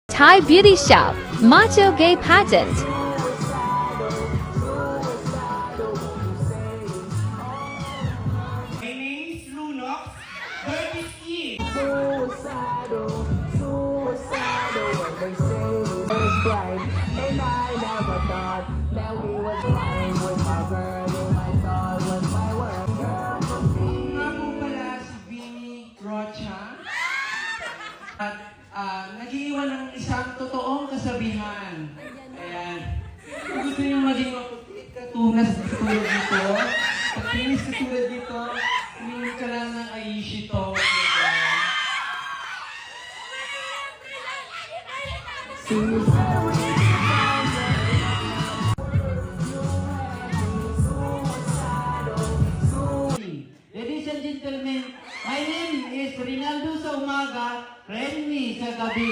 Thai Beauty Shop, Macho Gay Pageant. My name is Lunox, 30 Suicidal, when they say it was bright. And I never thought that we would find with my girl in my thought was my world. Girl for me. Nga po pala si Vinnie Rocha. At nag-iwan ng isang totoong kasabihan. Ayan. Kung gusto niyo maging maputi, katunas katulad dito, pagkinis katulad dito, uminom ka lang ng Aishi to. Ladies and gentlemen, my name is Rinaldo sa umaga, Renmi sa gabi.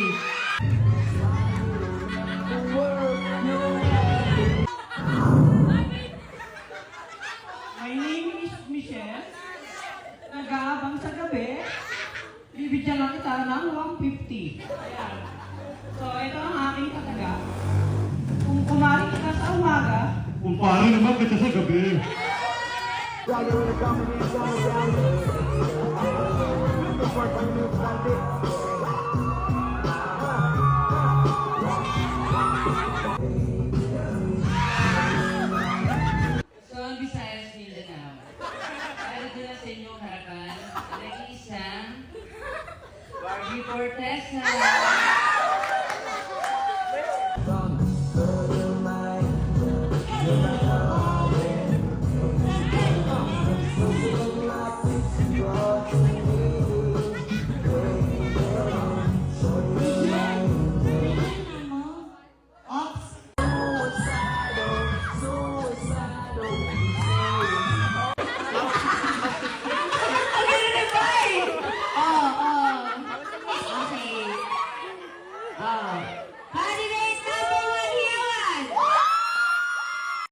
My name is Michelle, nag-aabang sa gabi, bibigyan lang kita ng 150. Ayan. So, ito ang aking kataga. Kung kumari kita sa umaga, Kung pare naman kita sa gabi. so ang Visayas Mindanao. Para dyan sa inyong harapan, nag-iisang Barbie Fortesa.